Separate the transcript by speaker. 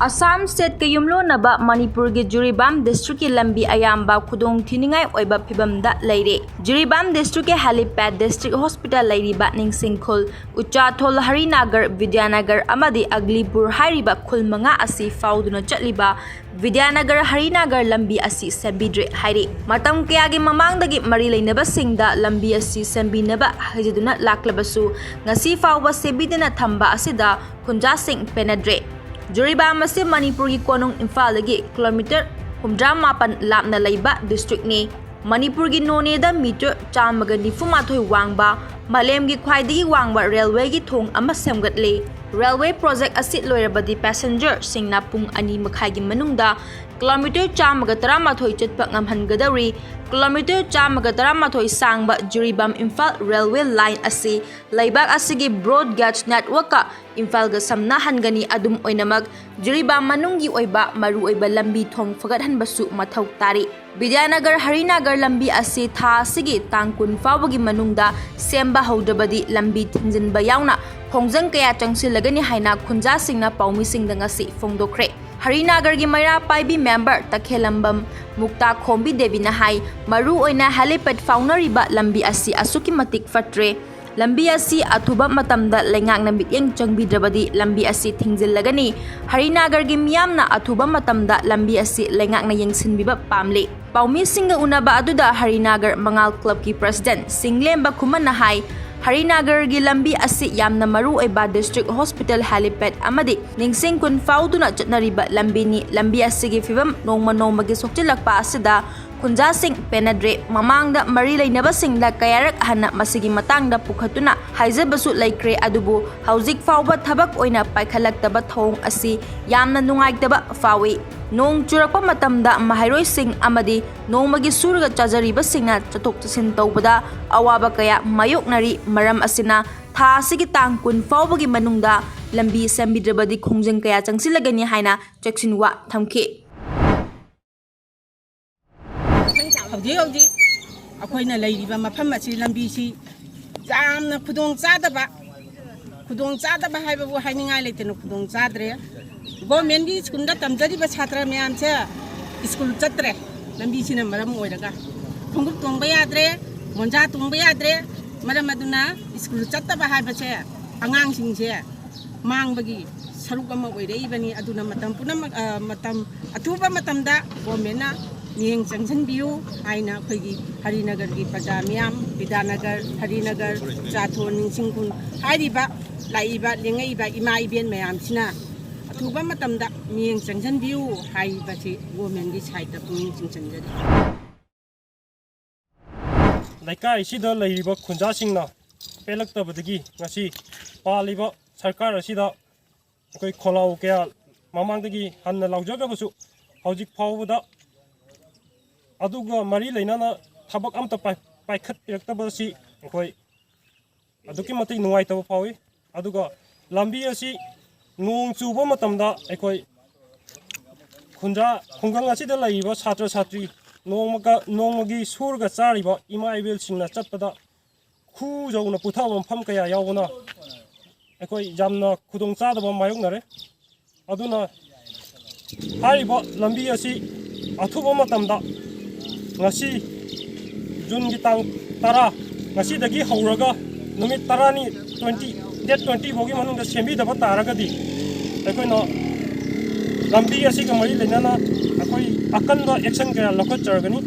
Speaker 1: Assam State ke yumlonnaba Manipur ke jiribam district ke lambi ayamba khudong thiningai oiba fibamda leirey. Jiribam district ke Helipad district hospital leiriba Ningsingkhul, Uchathol Harinagar, Bidyanagar amadi Aglipur hairiba khul manga asi phaoduna chatliba, Bidyanagar-Harinagar Lambi asi Shembidre hairi. Matam kayagi mamangdagi mari leinabasinda lambi asi sembinaba hajiduna laklabasu ngasi fauba sebidina thamba asida khunjasing penadre. Jiribam asi Manipur ki konung imphal lagi kilometer 108 lapna leiba district ni. Manipur ki noneda meter 194 wangba malem ki khwaidagi wangba railway ki thong ama semgatle. Railway project asi loirabadi passenger singna pung 2 makhai gi manungda kilometer 113 chatpa ngamhangadawi kilometer 113 sangba jiribam-imphal railway line asi laibak asigi broad gauge network ka imphal ga samnahangani adum oinamag jiribam manunggi oiba Maruoiba Lambi thong fagathanbasu mathau tari. Bidyanagar-Harinagar Lambi asi tha asigi tang 10 fawagi manungda semba haudrabadi lambi thinjinba yauna khongjang kaya changsilagani haina khunjasingna paumisingda ngasi fongdokre. Harinagar gi maira paibi member Takhellambam Muktakhombi Devi na hai Maruoina Helipad faunariba lambi asi asuki matik fatre. Lambi asi athuba matamda Leingak na mityeng Shembidre lambi asi thingjillagani. Harinagar gi miyamna athuba matamda lambi asi Leingak na yengsinbiba pamle. Paumi singa unaba aduda Harinagar Mangal Club ki president Chinglemba Khuman na hai Harinagar gi lambi asi yamna Maruoiba district hospital Helipad amadi Ningsingkhul phaoduna chatnariba lambi ni lambi asi gi fibam nongma gi sokchilakpa asida khunjasing penadre mamangda mari leinabasingda kayarak hana masigi matangda pukhatuna haijabasu laikre adubu hauzik fawba thabak oina paikhalakdaba thong asi yamna nungaitaba fawi. Nong churakpa matamda mahairoi sing amadi nongmagi surga chajariba singna chathok chasin tawbada awaba kaya mayoknari maram asina tha asigi tang 10 fawbagi manungda lambi sembidrabadi khongjang kaya changsilagani haina cheksinwa thamki.
Speaker 2: Hꯧji akhoi leiriba mafam asi lambi si jamna khudong chadaba haibabu hainingai leitena khudong chadre. Government ki school da tamjariba chhatra myam che school chatre lambi sina maram oiraga khongup tongba yadre monja tongba yadre maram aduna school chattaba haiba che angang sing che mangbagi saruk ama oirei bani aduna matam punam matam atuba matamda government na miyeng changsanbiu aina khoigi Harinagar gi praja myam Bidyanagar Harinagar Uchathol Ningsingkhul hairiba leiriba leingaiba ima iben mayam sina Tuba matamda miyeng changsanbiu hairiba si government gi side pung chingchanjari.
Speaker 3: Laikai sida leiriba khunjasingna pelaktabadagi ngasi paliba sarkar asida koi kholau kya mamangdagi hanna laujagabasu hojik phawda aduga mari leinana thabak amta paikhat piraktabasi koi aduki matik nungaitaba phawi aduga lambi asi nong chuba matamda ekoi khungang asida laiba chhatra chhatri nongmagi surga chariba ima ibel singna chatpada khu jawna puthaba pham kaya yawna ekoi jamna khudong chadaba mayoknare aduna hariba lambi asi athuba matamda ngasi jun gi tang 10 ngasi dagi hauraga numit 10 ni 20 date 20 bogi manungda Shembidre taragadi akoina lambi asi ka mari lenana akoi akanba action kaya lokot chargani